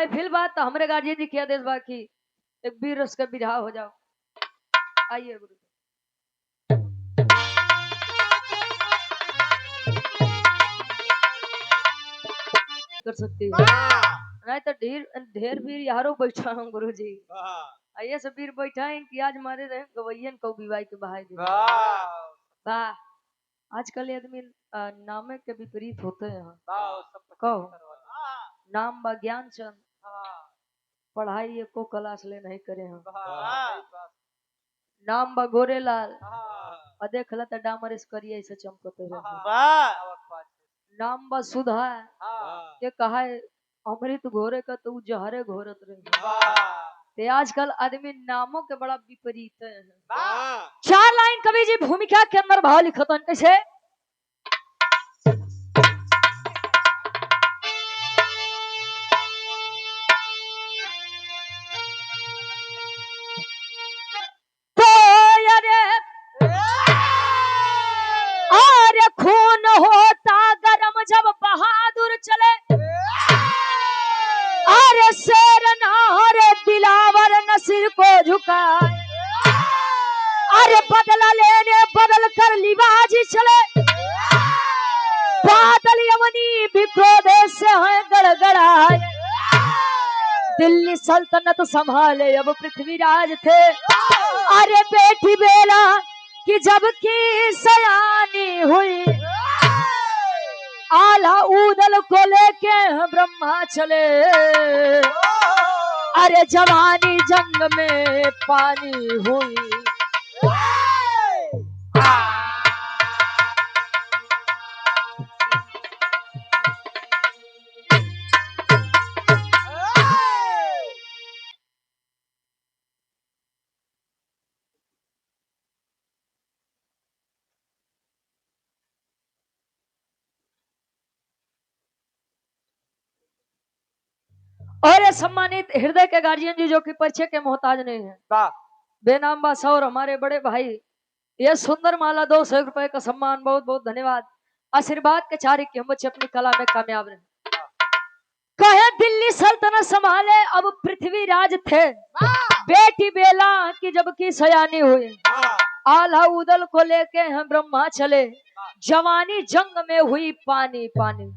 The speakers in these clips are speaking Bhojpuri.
फिर बात तो हमारे गार्जियन जी किया देश बाकी एक वीर रस का बिरहा हो जाओ। आइए गुरु कर सकते हो नहीं तो ढेर ढेर वीर यारो बैठा हूँ गुरु जी। आइए सब वीर बैठा है कि आज मारे रहे गवैयन को विवाह के बहाय दे वाह। आजकल ये आदमी नामे के विपरीत होते हैं। कहो नाम बा ज्ञान चंद पढ़ाई एको क्लास ले नहीं करे हम। नाम बा गोरेलाल और देखला त डामर इस करिए ऐसे चमकते रहे। नाम बा सुधा ये कहा है अमृत घोरे का तो जहरे घोरत रहे। ते आजकल आदमी नामों के बड़ा विपरीत है। चार लाइन कवि जी भूमिका के अंदर भाव लिखत हन कैसे। तो अरे खून होता गरम जब बहादुर चले अरे शेर नारे दिलावर न सिर को झुकाए अरे बदला लेने बदल कर लिबाजी चले बादल यमनी भी क्रोध से है गड़गड़ाए दिल्ली सल्तनत संभाले अब पृथ्वीराज थे अरे बेटी बेला कि जब की सयानी हुई आला उदल को लेके ब्रह्मा चले अरे जवानी जंग में पानी हुई। और ये सम्मानित हृदय के गार्जियन जी जो कि परिचय के मोहताज नहीं है बेनाम बादशाह और हमारे बड़े भाई ये सुंदर माला 200 रुपए का सम्मान बहुत बहुत धन्यवाद। आशीर्वाद के चारे की हम बच्चे अपनी कला में कामयाब रहे। कहे दिल्ली सल्तनत संभाले अब पृथ्वीराज थे बेटी बेला की जब की सयानी हुई आल्हा उदल को लेके हम ब्रह्मा चले जवानी जंग में हुई पानी पानी।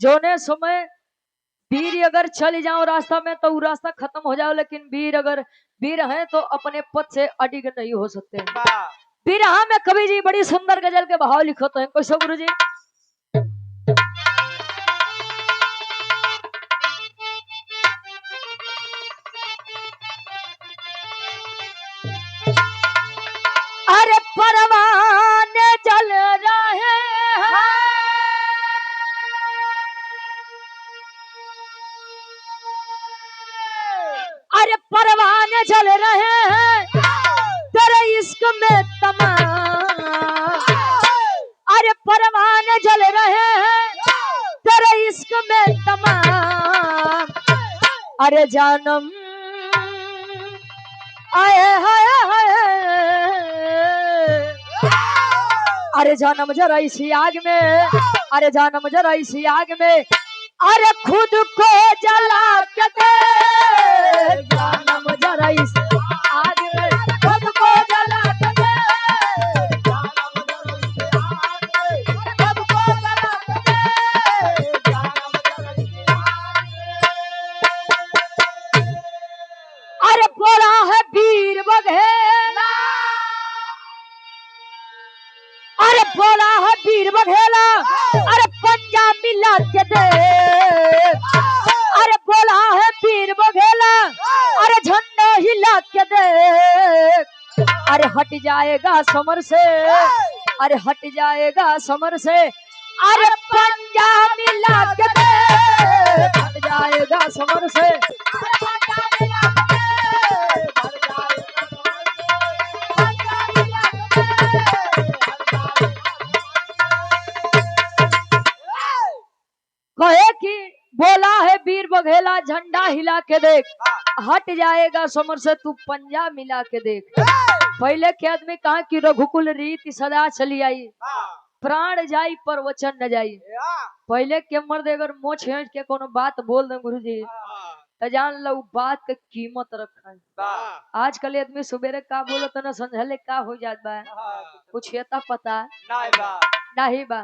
जोने समय वीर अगर चल जाओ रास्ता में तो रास्ता खत्म हो जाओ लेकिन वीर अगर वीर हैं तो अपने पद से अडिग नहीं हो सकते। बिरहा में कवि जी बड़ी सुंदर गजल के भाव लिखते हैं कैसे गुरु जी। अरे परवाने जल रहे हैं अरे परवाने जल रहे हैं तेरे इश्क में तमाम अरे परवाने जल रहे हैं तेरे इश्क में तमाम अरे जानम आए हाय अरे जानम जरा इसी आग में अरे जानम जरा इसी आग में अरे खुद को जला के दे जानम जरा इस आग में खुद को जला के दे जानम जरा इस आग में खुद को जला के दे जानम जरा इस आग में। अरे बोला है वीर बघेला अरे बोला है वीर बघेला अरे पंजा मिला के दे अरे बोला है वीर बघेला अरे झंडा हिला के दे अरे हट जाएगा समर से अरे हट जाएगा समर से अरे पंजा मिला के दे हट जाएगा समर से कहे कि बोला है वीर बघेला झंडा हिला के देख हट जाएगा समर से तू पंजा मिला के देख। पहले के आदमी कहा कि रघुकुल रीति सदा चली आई प्राण जाई पर वचन न जाई। पहले के मर्द अगर मुँह छेड़ के कोनो बात बोल दे गुरुजी तो जान लो बात के कीमत रखा। आजकल आदमी सुबेरे का बोलो तो न समझले का हो जात बा, कुछ ये पता नहीं बा।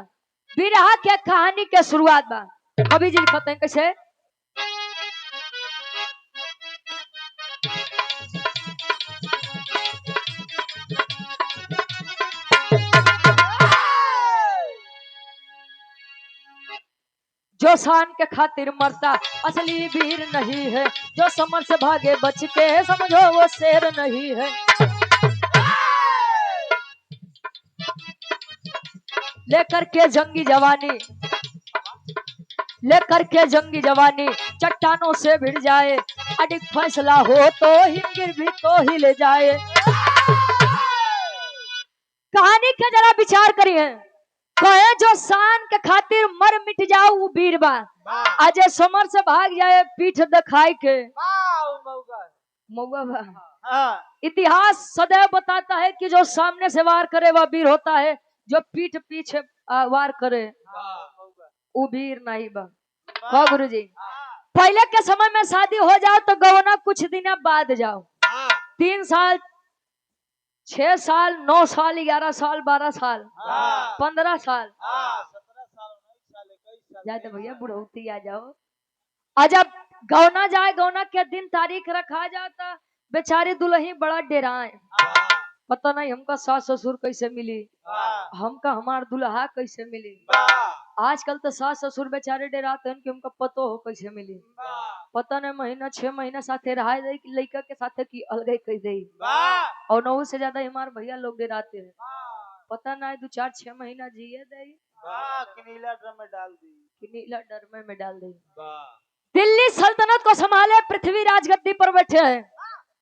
बिरहा के कहानी के शुरुआत बा, कवि जी लिखते हैं कैसे। जो शान के खातिर मरता असली वीर नहीं है, जो समर से भागे बच के समझो वो शेर नहीं है। लेकर के जंगी जवानी चट्टानों से भिड़ जाए, अधिक फैसला हो तो हिंगिर भी तो ही ले जाए। कहानी के जरा विचार करिए। कहे जो शान के खातिर मर मिट जाओ वो वीर बा, आज समर से भाग जाए पीठ दिखाई के मौगा बा। इतिहास सदैव बताता है कि जो सामने से वार करे वह वीर होता है, जो पीठ पीछे वार करे वो वीर नहीं बा। गुरु जी पहले के समय में शादी हो जाओ तो गवना कुछ दिन बाद जाओ, 3 साल 6 साल 9 साल 11 साल 12 साल 15 साल जाए तो भैया बुढ़ौती आ जाओ। जब गौना जाए, गौना के दिन तारीख रखा जाता, बेचारी दुल्ही बड़ा डेराए, पता नहीं हमका सास ससुर कैसे मिली, हमका हमार दुल्हा कैसे मिली। आजकल तो सास ससुर बेचारे डेराते हैं कि हमका पतो हो कैसे मिली, पता नहीं महीना 6 महीना साथे रहा लड़का के साथे की अलग कह दे, और 9 से ज्यादा हमारे भैया लोग डेराते हैं, पता नहीं 2-4-6 महीना जिए दे नीला डर में डाल दी। दिल्ली सल्तनत को संभाले पृथ्वीराज गद्दी पर बैठे हैं।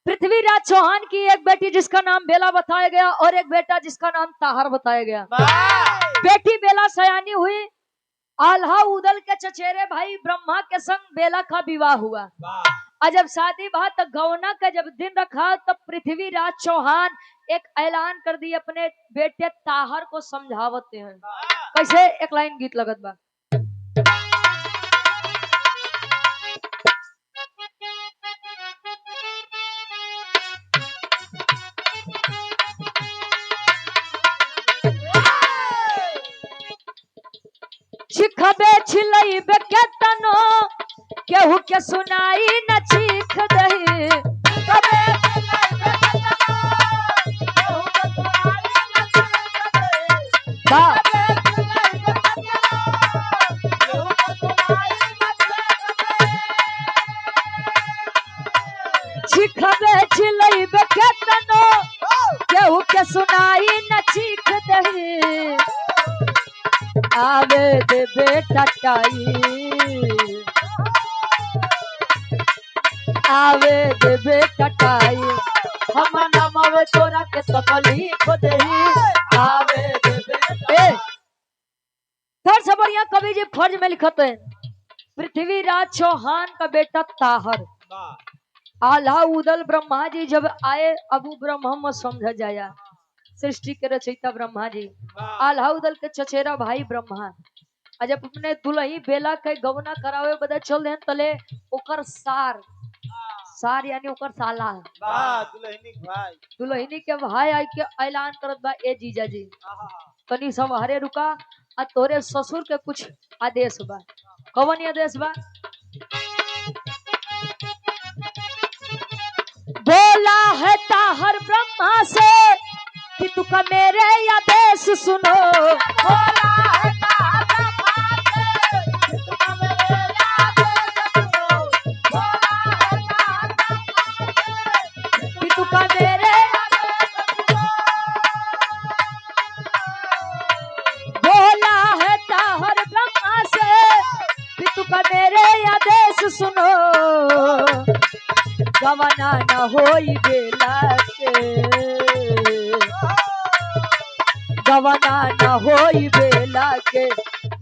पृथ्वीराज चौहान की एक बेटी जिसका नाम बेला बताया गया और एक बेटा जिसका नाम ताहर बताया गया। बेटी बेला सयानी हुई, आल्हा उदल के चचेरे भाई ब्रह्मा के संग बेला का विवाह हुआ। और जब शादी भा तब गौना का जब दिन रखा तब पृथ्वीराज चौहान एक ऐलान कर दिए अपने बेटे ताहर को समझावते हैं। कैसे? एक लाइन गीत लगत बा। चिखबे छिलैबे के तनो केहू के सुनाई न चीख दही, चिखबे छिलैबे के तनो केहू के सुनाई न चीख दही, आवे दे बेटा टाई, आवे दे बेटा टाई, हम नमवे तोरा के तकलीफ देही, आवे दे बेटा। थर से बढ़िया कवि जी फर्ज में लिखते हैं पृथ्वीराज चौहान का बेटा ताहर, आल्हा उदल ब्रह्मा जी जब आए अबू ब्रह्म समझ जाया, सृष्टि के रचयिता ब्रह्मा जी, आल्हा उदल के चचेरा भाई ब्रह्मा, जब अपने दुल्ही बेला के गवना करावे बदे चल देन तले ओकर सार यानी ओकर साला दुल्हनी के भाई आई के ऐलान करत बा, ए जीजा जी तनी सब हरे रुका, आ तोरे ससुर के कुछ आदेश बा। कौन आदेश बा? बोला है ताहर ब्रह्मा से कि तू का मेरे आदेश सुनो, बोला है ताहर ब्रह्मा से कि तू का मेरे आदेश सुनो, बोला है ताहर ब्रह्मा से कि तू का मेरे आदेश सुनो, बोला है ताहर ब्रह्मा से कि तू का मेरे आदेश सुनो, गवना न होई बेला के, गवना न होई बेला के,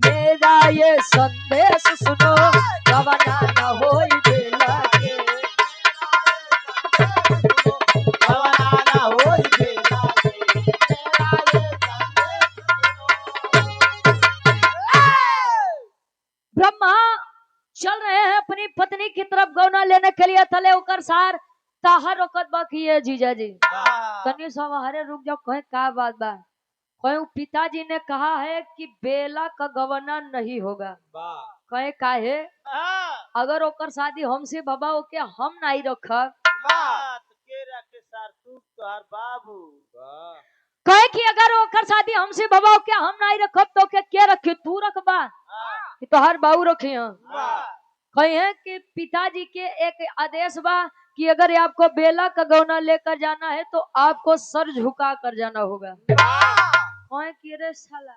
मेरा ये संदेश सुनो, गवना न होई बेला के, गवना न होई बेला के, मेरा ये संदेश सुनो। तनी की तरफ गौना लेने के लिए थले ओकर सार ताहर रोकत बा कि ये जीजा जी तनी सवारे रुक जाओ, कहे का बात बा। कहे पिताजी ने कहा है कि बेला का गवना नहीं होगा। कहे काहे? अगर ओकर शादी हमसे बाबा ओके हम नहीं रखब बाबू कहे कि अगर ओकर शादी हमसे बाबा ओके हम नहीं रखब तो के रखी तू रखबा कि तोहर बाबू रखी हैं। कहे हैं कि पिताजी के एक आदेश बा कि अगर आपको बेला का गौना लेकर जाना है तो आपको सर झुका कर जाना होगा। कहे कि रे साला,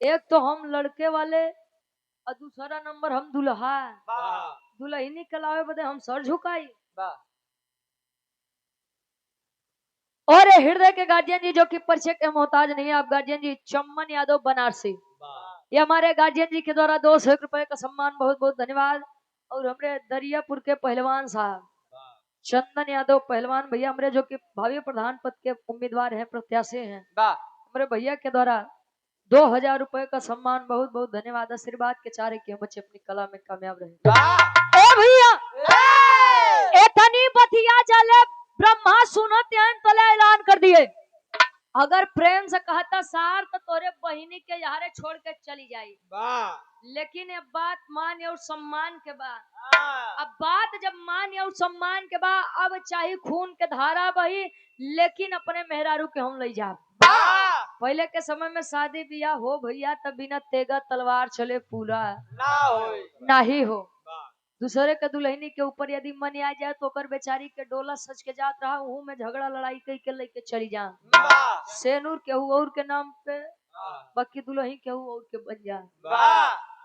एक तो हम लड़के वाले और दूसरा नंबर हम दुल्हा दुल्हनी कलावे बदे हम सर झुकाई। और हृदय के गार्जियन जी जो कि परिचय के मोहताज नहीं है, आप गार्जियन जी चम्मन यादव बनारसी, ये हमारे गार्जियन जी के द्वारा 200 रुपए का सम्मान, बहुत बहुत धन्यवाद। और हमारे दरियापुर के पहलवान साहब चंदन यादव पहलवान भैया हमारे जो कि भावी प्रधान पद के उम्मीदवार हैं, प्रत्याशी हैं, हमारे भैया के द्वारा 2000 रुपए का सम्मान, बहुत बहुत धन्यवाद। आशीर्वाद के चारे के बच्चे अपनी कला में कामयाब रहे। ए भैया एतनी बतिया चले ब्रह्मा सुनत हैं तले ऐलान कर दिए, अगर प्रेम से कहता सार तो तोरे बहिनी के यहारे छोड़ के चली जाई, लेकिन ये बात मान और सम्मान के बाद, अब बात जब मान और सम्मान के बाद, अब चाहे खून के धारा बही लेकिन अपने मेहरारू के हम ले जा। पहले के समय में शादी बियाह हो भैया तब बिना तेगा तलवार चले पूरा नहीं हो। दूसरे के दुल्हनी के ऊपर यदि मन आ जाए तो कर बेचारी के डोला सच के जात रहा हूँ में झगड़ा लड़ाई कई के लेके चली जा, सेनूर केहू और के नाम पे बाकी दुल्हनी केहू और के बन जा।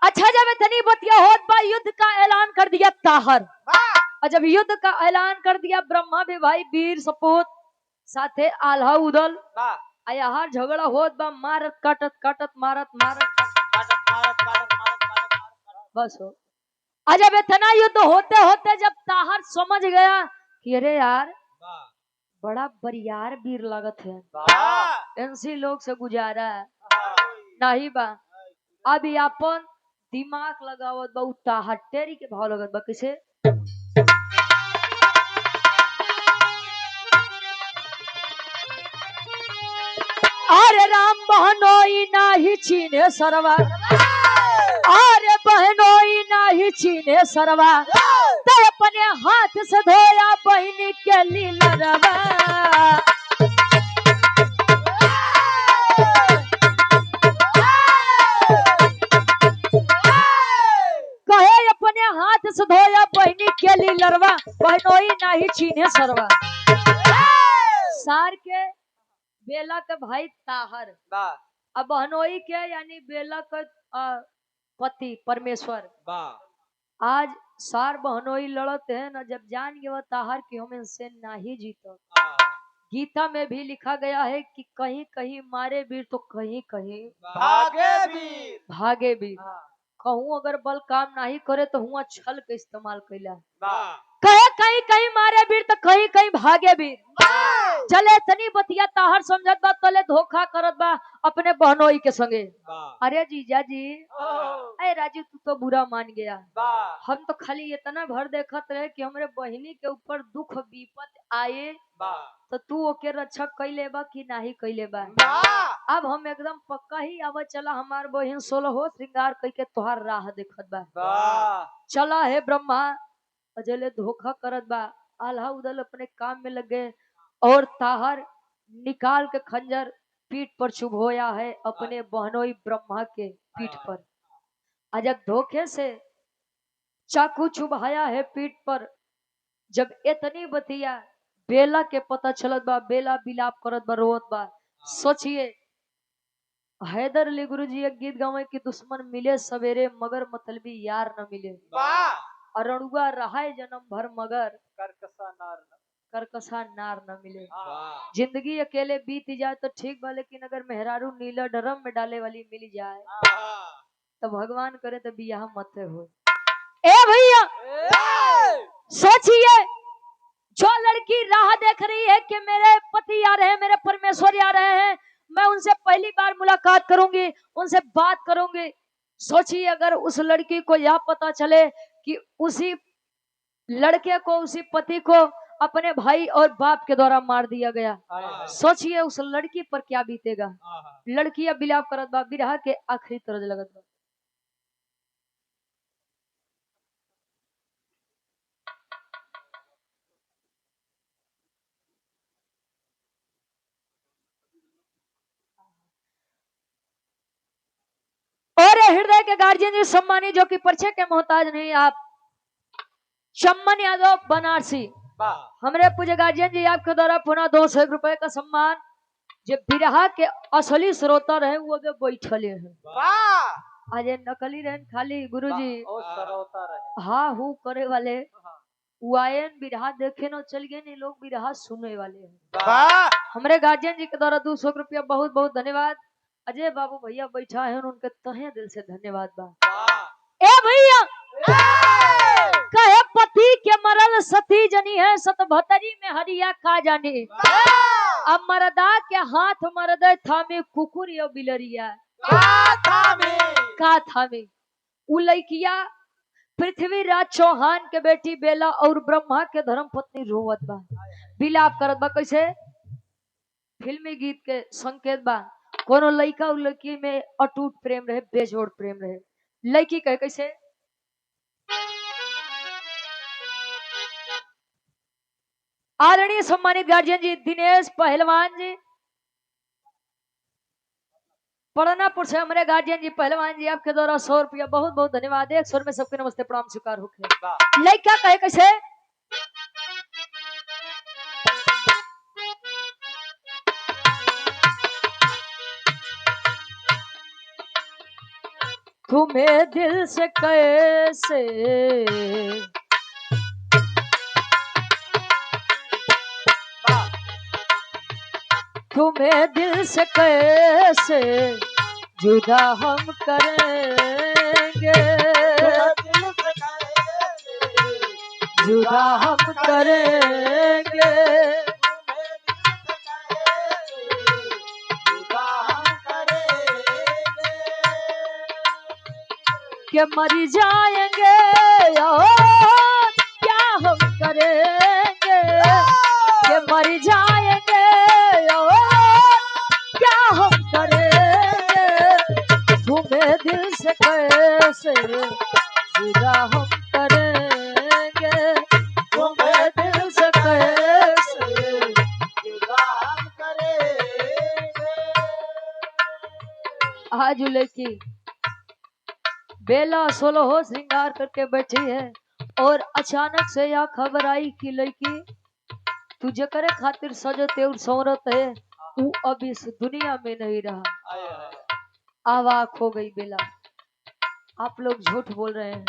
अच्छा जब इतनी बतिया होत बा युद्ध का ऐलान कर दिया ताहर, और जब युद्ध का ऐलान कर दिया ब्रह्मा भी भाई वीर सपूत साथे आल्हा उदल हर झगड़ा होत बा, मारत काटत काटत मारत बस हो। जब इतना युद्ध होते होते जब ताहर समझ गया कि अरे यार बड़ा बरियार वीर लागत है, इनसी लोग से गुजारा है नहीं बा, अब अपन दिमाग लगावत बा ताहर टेरी के भाव लगत बा किसे। अरे राम बहनोई नाही छीने सरवा, अरे बहनोई नाही छीने सरवा, तो अपने हाथ से धोया बहनी के लीलरवा। कहे अपने हाथ से धोया बहनी के लीलरवा, बहनोई नाही छीने सरवा। सार के बेला के भाई ताहर, अब बहनोई के यानी बेला के पति परमेश्वर, आज सार बहनोई लड़त है न, जब जान गए ताहर की हम इनसे नहीं जीतो। गीता में भी लिखा गया है कि कहीं कहीं मारे वीर तो कहीं कहीं भागे वीर। कहूँ अगर बल काम नहीं करे तो हुआ छल के इस्तेमाल कैला, कहे कहीं कहीं मारे वीर तो कहीं कहीं भागे वीर। चले तनी बतिया ताहर समझत बा तले धोखा करत बा अपने बहनोई के संगे। अरे जीजा जी अरे राजू तू तो बुरा मान गया, हम तो खाली इतना भर देखत रहे कि हमरे बहिनी के ऊपर दुख विपत आए तो तू ओके रक्षा कैले बा कि नहीं कैले बा। अब हम एकदम पक्का ही अब चला हमार बहन 16 श्रृंगार कई के तोहार राह देखत बा। चला है ब्रह्मा अजले धोखा करत बा, आल्हा उदल अपने काम में लग गए और ताहर निकाल के खंजर पीठ पर चुभोया है अपने बहनोई ब्रह्मा के पीठ पर। अजब धोखे से चाकू चुभाया है पीठ पर। जब इतनी बतिया बेला के पता चलत बा, बेला बिलाप करत बा, रोत बा। सोचिए हैदर अली गुरु जी एक गीत गावे कि दुश्मन मिले सवेरे मगर मतलबी यार न मिले, अरणुआ रहा जन्म भर मगर करकसा नार न मिले। जिंदगी अकेले बीत जाए तो ठीक बा, लेकिन अगर मेहरारू नीला ड्रम में डाले वाली मिल जाए तो भगवान करे तो बियाह मत हो। ए भैया सोचिए जो लड़की राह देख रही है कि मेरे पति आ रहे हैं, मेरे परमेश्वर आ रहे हैं, मैं उनसे पहली बार मुलाकात करूंगी, उनसे बात करूंगी। सोचिए अगर उस लड़की को यह पता चले कि उसी लड़के को, उसी पति को अपने भाई और बाप के द्वारा मार दिया गया। सोचिए उस लड़की पर क्या बीतेगा। लड़की अब बिलाप करत बा, बिरहा के आखिरी तरज लगत बा। और हृदय के गार्जियन जी सम्मानी, जो कि परिचय के मोहताज नहीं, आप चम्मन यादव बनारसी, हमारे पूज्य गार्जियन जी आपके द्वारा पुनः 200 रुपए का सम्मान। जो बिरहा के असली श्रोता रहे वो भी बैठले हैं, आज नकली रहन खाली गुरुजी हाँ हूँ करे वाले वायन बिरहा देखे न चल गए नहीं, लोग बिरहा सुनने वाले हैं। हमारे गार्जियन जी के द्वारा 200 रुपया बहुत बहुत धन्यवाद। अजय बाबू भैया बैठा है, उनके तहे दिल से धन्यवाद बा। ए भैया कहे पति के मरल सती जनी है, सतभतरी में हरिया का जानी। अब मरदा के हाथ मरद थामे कुकुर या बिलरिया का थामे। उ लइकिया पृथ्वीराज चौहान के बेटी बेला और ब्रह्मा के धर्म पत्नी रोवत बा, बिलाप करत बा। कैसे? फिल्मी गीत के संकेत बा। कोनो लइका और लड़की में अटूट प्रेम रहे, बेजोड़ प्रेम रहे। लड़की कहे कैसे? आदरणीय सम्मानित गार्जियन जी दिनेश पहलवान जी पड़नापुर से, हमारे गार्जियन जी पहलवान जी आपके द्वारा 100 रुपया बहुत बहुत धन्यवाद। एक स्वर में सबके नमस्ते प्रणाम स्वीकार होके। लड़का कहे कैसे? तुम्हें दिल से कैसे तुम्हें दिल से कैसे जुदा हम करेंगे, जुदा हम करेंगे। कि मर जाएंगे और क्या हम करेंगे, कि मर जाएंगे और क्या हम करेंगे। तुम्हें दिल से कैसे जुदा हम करेंगे, तुम्हें दिल से कैसे जुदा हम करेंगे। आज लड़की बेला 16 हो श्रृंगार करके बैठी है और अचानक से यह खबर आई कि लड़की तुझे करे खातिर सजते और सौरत है, तू अब इस दुनिया में नहीं रहा। आवाक हो गई बेला। आप लोग झूठ बोल रहे हैं।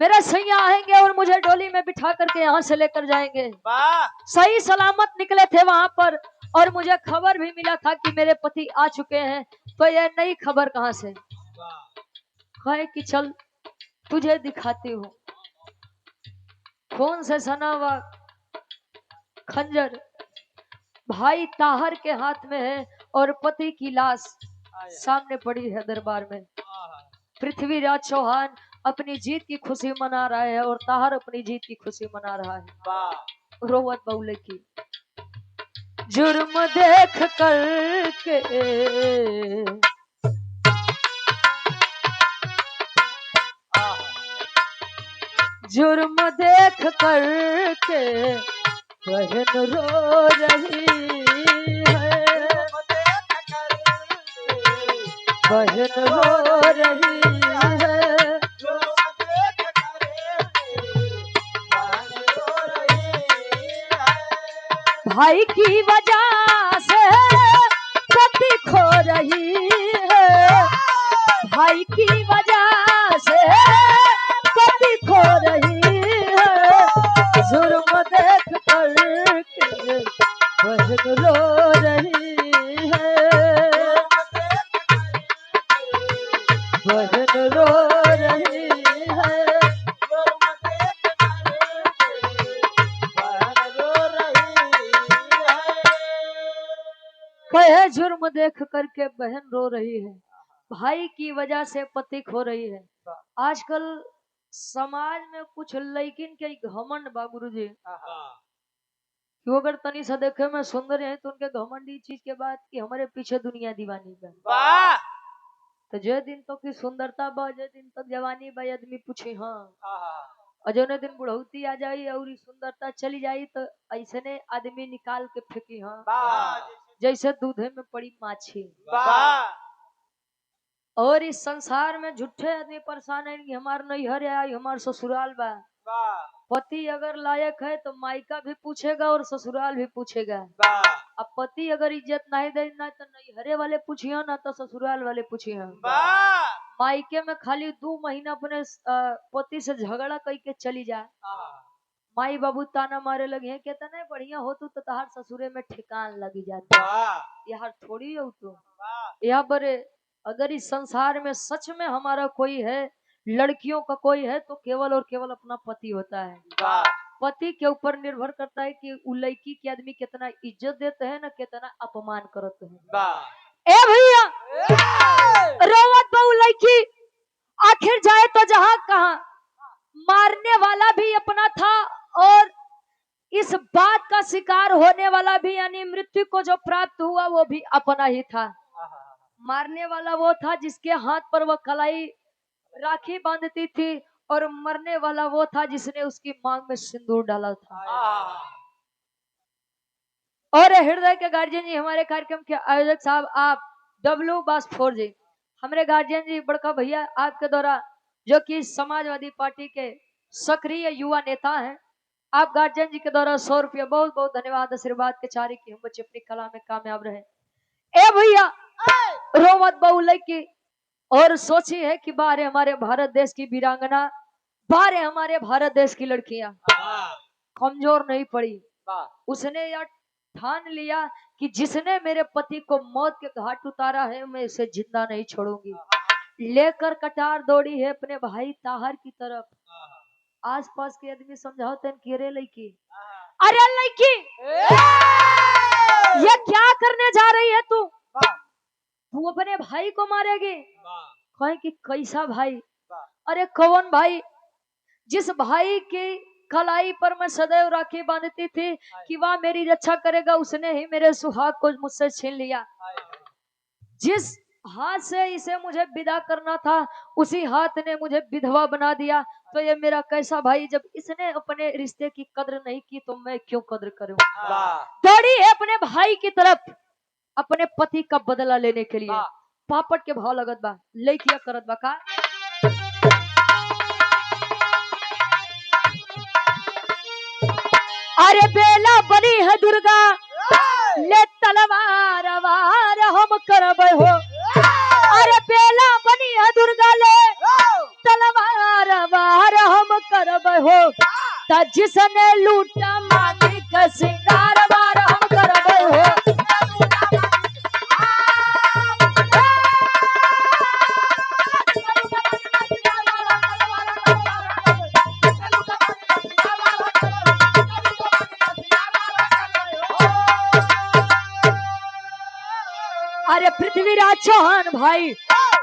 मेरा सैया आएंगे और मुझे डोली में बिठा करके यहाँ से लेकर जाएंगे। सही सलामत निकले थे वहां पर और मुझे खबर भी मिला था कि मेरे पति आ चुके हैं। तो यह नई खबर कहां से? कहे कि चल तुझे दिखाती हूँ। खून से सना हुआ खंजर भाई ताहर के हाथ में है और पति की लाश सामने पड़ी है दरबार में। पृथ्वीराज चौहान अपनी जीत की खुशी मना रहा है और ताहर अपनी जीत की खुशी मना रहा है। रोवत बउले की जुर्म देख करके जुर्म देख करके बहन रो रही है, बहन रो रही है। भाई की वजह से पति खो रही है, भाई की वजह से पति खो रही है। जुर्म देख करके बहन रो रही है, बहन रो रही है। कहे जुर्म देख करके बहन रो रही है, भाई की वजह से पति खो रही है। आजकल समाज में कुछ लड़किन के घमंड बा गुरुजी, वो अगर तनी सा देखे में सुंदर है तो उनके घमंडी चीज के बाद कि हमारे पीछे दुनिया दीवानी बा। तो जो दिन तो की सुंदरता बा, जो दिन तक जवानी बा, आदमी पूछे हाँ, और जो दिन बुढ़ौती आ जाई और सुंदरता चली जाई तो ऐसे ने आदमी निकाल के फेंकी हाँ, जैसे दूधे में पड़ी माछी। और इस संसार में झूठे आदमी परेशान है कि हमार नैहर है, हमार ससुराल बा। पति अगर लायक है तो मायका भी पूछेगा और ससुराल भी पूछेगा। अब पति अगर इज्जत नहीं देना तो नैहरे वाले पूछिए ना, तो ससुराल वाले पूछिए। मायके में खाली 2 महीना अपने पति से झगड़ा करके चली जाए, माई बाबू ताना मारे लगे हैं, कहता नहीं बढ़िया हो तू तो तहार ससुरे में ठिकान लगी जाता, यार थोड़ी हो तू। यहाँ पर अगर इस संसार में सच में हमारा कोई है, लड़कियों का कोई है, तो केवल और केवल अपना पति होता है। पति के ऊपर निर्भर करता है कि उ लड़की के आदमी कितना इज्जत देते हैं ना, कितना अपमान करते हैं। ए भैया रोवत बहु लड़की आखिर जाए तो जहां कहा, मारने वाला भी अपना था और इस बात का शिकार होने वाला भी, यानी मृत्यु को जो प्राप्त हुआ वो भी अपना ही था। मारने वाला वो था जिसके हाथ पर वह कलाई राखी बांधती थी, और मरने वाला वो था जिसने उसकी मांग में सिंदूर डाला था। और हृदय के गार्जियन जी, हमारे कार्यक्रम के आयोजक साहब आप W4 जी, हमारे गार्जियन जी बड़का भैया आपके द्वारा, जो कि समाजवादी पार्टी के सक्रिय युवा नेता हैं, आप गार्जियन जी के द्वारा 100 रुपया बहुत बहुत धन्यवाद आशीर्वाद के चारी की हम बच्चे अपनी कला में कामयाब रहे। ए भैया रोवत बहु लड़की और सोची है कि बारे हमारे भारत देश की वीरांगना, बारे हमारे भारत देश की लड़कियां कमजोर नहीं पड़ी। उसने यह ठान लिया कि जिसने मेरे पति को मौत के घाट उतारा है, मैं इसे जिंदा नहीं छोड़ूंगी। लेकर कटार दौड़ी है अपने भाई ताहर की तरफ। आसपास के आदमी समझाते हैं कि अरे लड़की, अरे लड़की ये क्या करने जा रही है तू अपने भाई को मारेगी। कहें कि कैसा भाई? अरे कौन भाई? जिस भाई की कलाई पर मैं सदैव राखी बांधती थी कि वह मेरी रक्षा करेगा, उसने ही मेरे सुहाग को मुझसे छीन लिया। जिस हाथ से इसे मुझे विदा करना था, उसी हाथ ने मुझे विधवा बना दिया। तो ये मेरा कैसा भाई? जब इसने अपने रिश्ते की कद्र नहीं की तो मैं क्यों कद्र करूं? दौड़ी है अपने भाई की तरफ अपने पति का बदला लेने के लिए। पापड़ के भाव लगत बा, लइकिया करत बा का, अरे बेला बनी है दुर्गा ले तलवार वार हम करब हो। अरे बेला बनी है दुर्गा ले तलवार वार हम करब हो। ता जिसने लूटा मांगी का सिंगार वार हम करब हो। अरे पृथ्वीराज चौहान भाई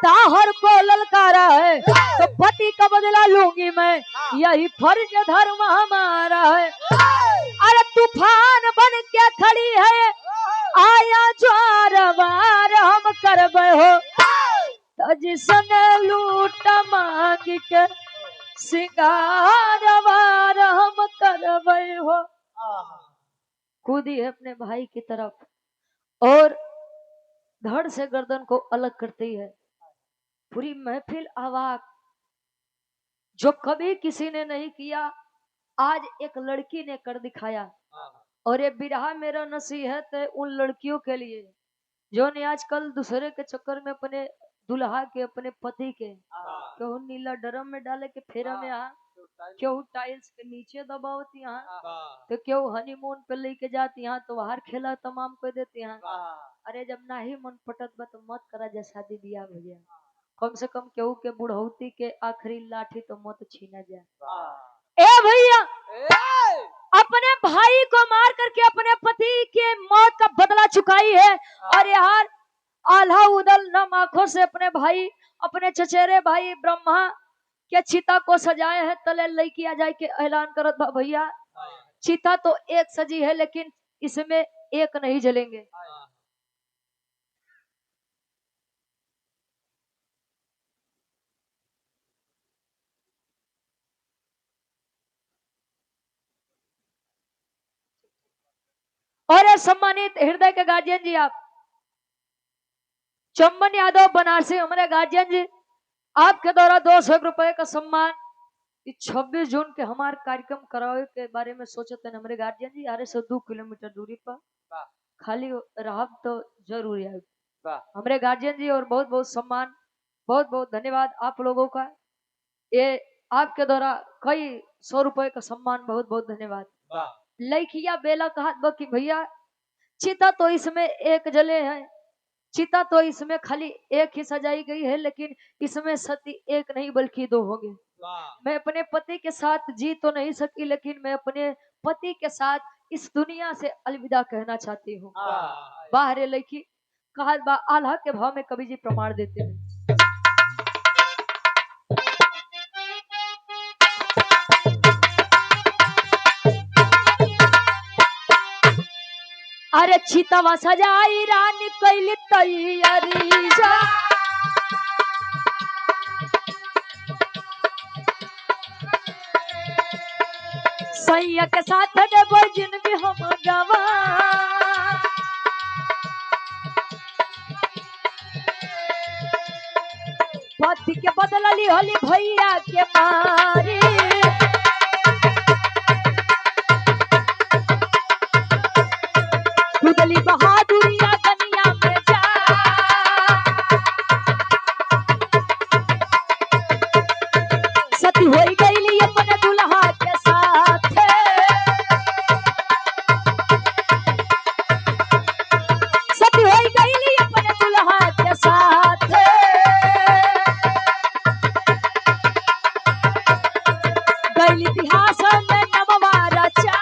ताहर को ललकारा है, तो पति का बदला लूंगी मैं, यही फर्ज धर्म हमारा है। अरे तूफान बन के खड़ी है आया ज्वार वार हम करब हो। तो जिसने लूट मांग के सिंगार वार हम करब हो। कूदी है अपने भाई की तरफ और धड़ से गर्दन को अलग करती है। पूरी महफिल अवाक। जो कभी किसी ने नहीं किया, आज एक लड़की ने कर दिखाया। और ये बिरहा मेरा नसीहत है उन लड़कियों के लिए जो ने आजकल दूसरे के चक्कर में अपने दुल्हा के, अपने पति के, क्यों नीला ड्रम में डाले के फेरा में आ, क्यों टाइल्स के नीचे दबावती यहाँ, तो क्यों हनीमून पे लेके जाती यहाँ, तो बाहर खेला तमाम को देते यहाँ। अरे जब ना ही मन पटत बा तो मत करा जा शादी बियाह भैया। कम से कम केहू के बुढ़ौती के आखिरी लाठी तो मत छीना जाए। ए भैया अपने भाई को मार करके अपने पति के मौत का बदला चुकाई है। और यार आल्हा उदल नम आंखों से अपने भाई, अपने चचेरे भाई ब्रह्मा क्या चिता को सजाए है तले लई किया जाए के ऐलान करत बा भैया। चिता तो एक सजी है लेकिन इसमें एक नहीं जलेंगे। और सम्मानित हृदय के गार्जियन जी आप चंबन यादव बनारसी हमारे गार्जियन जी आपके द्वारा 200 रुपए का सम्मान 26 जून के हमारे कार्यक्रम करावे के बारे में सोचते हैं हमारे गार्जियन जी यारे से 2 किलोमीटर दूरी पर खाली रहा तो जरूर है हमारे गार्जियन जी। और बहुत बहुत सम्मान बहुत बहुत धन्यवाद आप लोगों का। ये आपके द्वारा कई 100 रुपए का सम्मान बहुत बहुत धन्यवाद। लइकिया बेला कहा कि भैया चिता तो इसमें एक जले है, चिता तो इसमें खाली एक ही सजाई गई है लेकिन इसमें सती एक नहीं बल्कि 2 होंगे। मैं अपने पति के साथ जी तो नहीं सकी लेकिन मैं अपने पति के साथ इस दुनिया से अलविदा कहना चाहती हूँ। बाहर लड़की कहा बा आल्हा के भाव में कवि जी प्रमाण देते हैं। अरे चितवा सजाई रानी कैली तैयारी सैया के साथ बजन भी हम गवा पति के बदलली होली भैया के मारी खुदली बहादुरिया कनिया में जा सती होई गईली अपने दुल्हा के साथ सती होई गईली अपने दुल्हा के साथ गईली इतिहास में नमवारा चा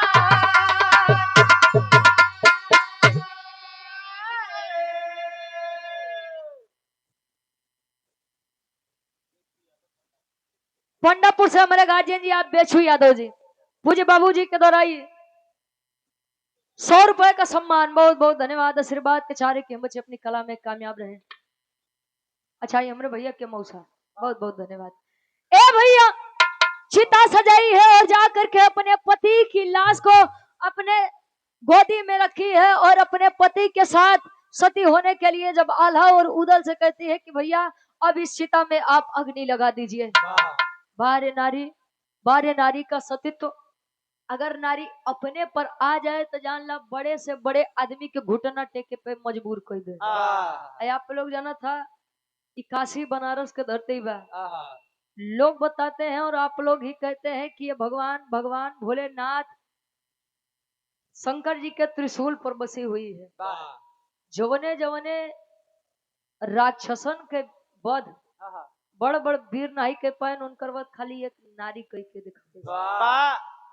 पंडापुर से हमारे गार्जियन जी आप बेचू यादव जी पूज्य बाबू जी के द्वारा 100 रुपए का सम्मान बहुत बहुत धन्यवाद। आशीर्वाद के चारे के हम बच्चे अपनी कला में कामयाब रहे। अच्छा ये हमारे भैया के मौसा बहुत बहुत धन्यवाद। ए भैया चिता सजाई है और जा करके अपने पति की लाश को अपने गोदी में रखी है और अपने पति के साथ सती होने के लिए जब आल्हा और उदल से कहती है कि भैया अब इस चिता में आप अग्नि लगा दीजिए। बारे नारी का सतीत्व अगर नारी अपने पर आ जाए तो जान ला बड़े से बड़े आदमी के घुटना टेके पे मजबूर कर दे। आप लोग जाना था काशी बनारस के धरती बा लोग बताते हैं और आप लोग ही कहते हैं कि ये भगवान भोलेनाथ शंकर जी के त्रिशूल पर बसी हुई है। जवने जवने राक्षसन के वध बड़ बड़ वीर नहीं के पाए उनकर वध खाली एक नारी कह के दिखा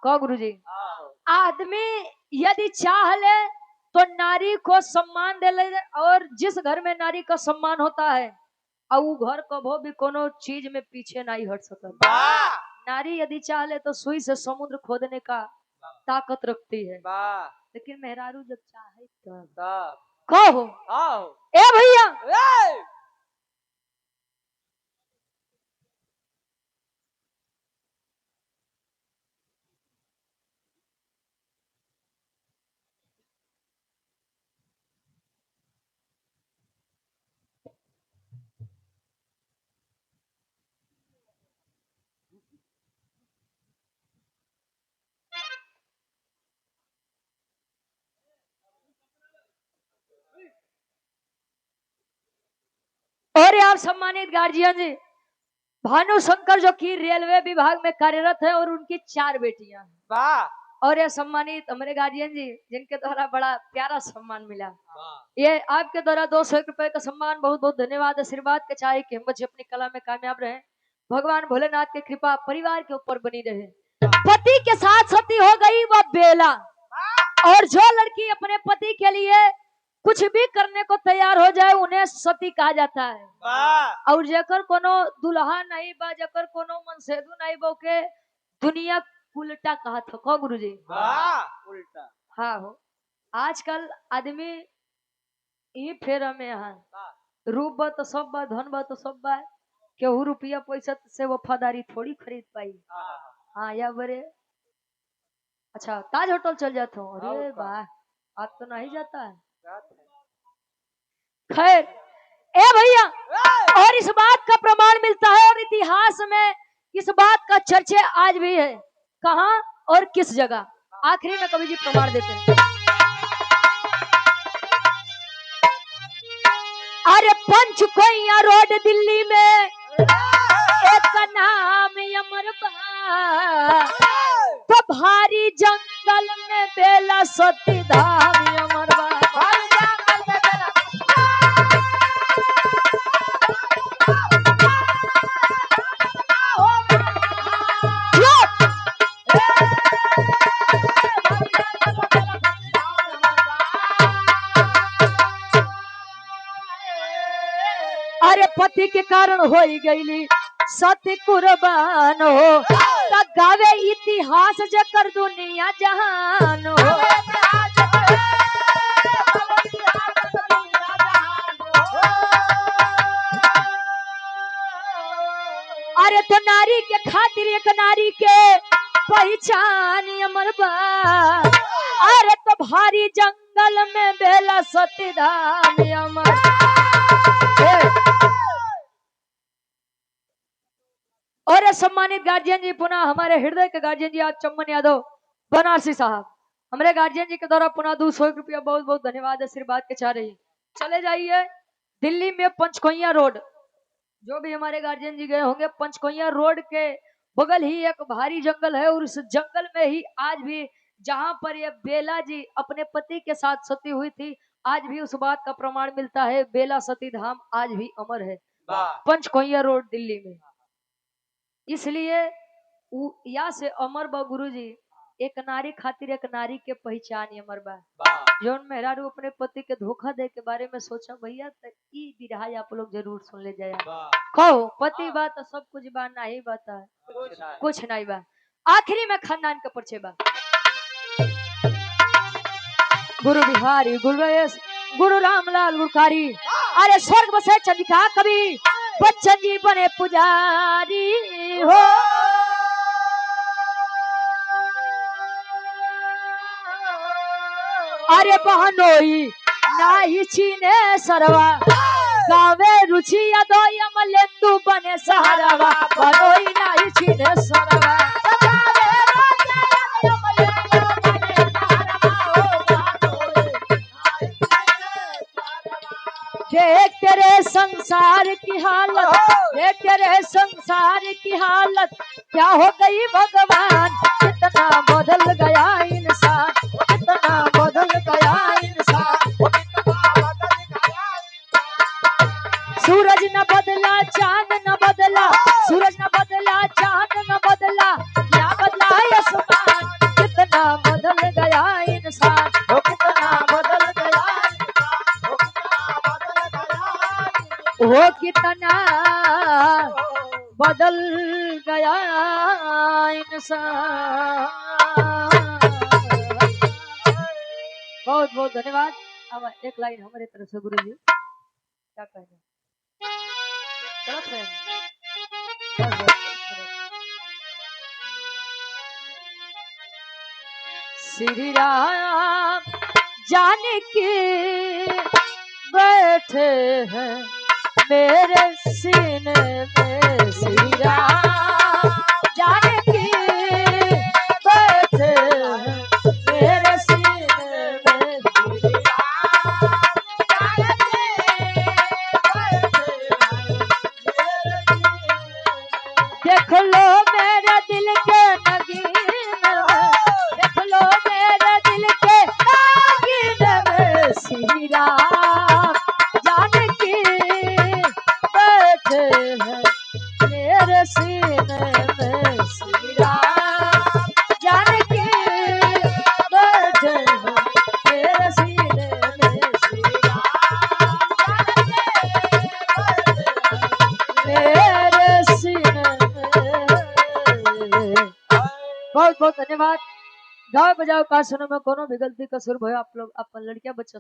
को गुरु जी। आदमी यदि चाह ले तो नारी को सम्मान दे ले और जिस घर में नारी का सम्मान होता है और वो घर कभो भी कोनो चीज में पीछे नहीं हट सकता। नारी यदि चाह ले तो सुई से समुद्र खोदने का ताकत रखती है लेकिन मेहरारू जब चाहे तब कहो ए भैया और आप सम्मानित गार्जियन जी भानु शंकर जो कि रेलवे विभाग में कार्यरत है और उनकी 4 बेटियां हैं। और ये सम्मानित हमारे गार्जियन जी जिनके द्वारा बड़ा प्यारा सम्मान मिला ये आपके द्वारा 200 रुपए का सम्मान बहुत बहुत धन्यवाद। आशीर्वाद के चाहे कि हम बच्चे अपनी कला में कामयाब रहे भगवान भोलेनाथ की कृपा परिवार के ऊपर बनी रहे। पति के साथ सती हो गई वह बेला और जो लड़की अपने पति के लिए कुछ भी करने को तैयार हो जाए उन्हें सती कहा जाता है। और जेकर कोनो दुल्हा नहीं बा, जेकर कोनो मनसेदू नहीं बा के दुनिया उल्टा कहा था को गुरुजी। उल्टा हाँ हो, आजकल आदमी ई फेरा में है, रूप बा तो सब बा, धन बा तो सब बा, केहू रुपया पैसा से वफादारी थोड़ी खरीद पाई। हाँ या बरे अच्छा ताज होटल चल जाता हूँ, अरे वाह आप तो नहीं जाता है। खैर ए भैया, और इस बात का प्रमाण मिलता है और इतिहास में इस बात का चर्चा आज भी है, कहाँ और किस जगह। आखिरी में कवि जी प्रमाण देते हैं। अरे पंचकोइया रोड दिल्ली में एक का नाम अमरबा, तो भारी जंगल में बेला सती धाम अमरबा। अरे पति के कारण हो गईली सती कुर्बान हो, तब गावे इतिहास जकर दुनिया जहान हो। अरे तो नारी के खातिर एक नारी के पहचान अमर बा, अरे तो भारी जंगल में बेला सती धाम अमर। और सम्मानित गार्जियन जी, पुनः हमारे हृदय के गार्जियन जी आज चम्मन यादव बनारसी साहब, हमारे गार्जियन जी के द्वारा पुनः 200 रुपया बहुत बहुत धन्यवाद आशीर्वाद के चाह रही। चले जाइए दिल्ली में पंचकोइया रोड, जो भी हमारे गार्जियन जी गए होंगे, पंचकोइया रोड के बगल ही एक भारी जंगल है, और उस जंगल में ही आज भी जहां पर ये बेला जी अपने पति के साथ सती हुई थी, आज भी उस बात का प्रमाण मिलता है। बेला सती धाम आज भी अमर है पंचकोइया रोड दिल्ली में। इसलिए या से अमर बा गुरु जी, एक नारी खातिर एक नारी के पहचान अमर बा। जौन मेहरारू अपने पति के धोखा दे के बारे में सोचा भैया, तो ई बिरहा आप लोग जरूर सुन ले जाए। कहो पति बा तो सब कुछ बा, नहीं बाता कुछ नहीं बा। आखिरी में खानदान के परिचय बा। गुरु बिहारी गुरुवेश गुरु रामलाल गुरकारी, अरे स्वर्ग बसे चंदिका कवि बच्चन जी बने पुजारी हो। अरे बहनोई नाही छीने सरवा, गावे रुचि अदोय मलेंदु बने सहारवा। बहनोई नाही छीने सरवा, देख तेरे संसार की हालत, देख तेरे संसार की हालत, क्या हो गई भगवान। कितना बदल गया इंसान, कितना बदल गया इंसान। सूरज न बदला चांद न बदला, सूरज न बदला चांद न बदला, क्या बदला आसमान। कितना बदल गया इंसान, कितना बदल गया, वो कितना बदल गया इंसान। बहुत बहुत धन्यवाद। अब एक लाइन हमारे तरफ से गुरु जी क्या कहना चलत है। श्री राम जानकी बैठे हैं मेरे सीने में, श्री राम जानकी बैठे हैं मेरे सीने में, श्री राम जानकी बैठे हैं मेरे सीने में। देख लो मेरे दिल के नगीन में, देख लो मेरे दिल के नगीन में, श्री राम जानकी बैठे हैं मेरे सीने बहुत बहुत धन्यवाद। गाओ बजाओ का सुनो में कोनो भी गलती कसूर भयो आप लोग अपन लड़कियां बच्चा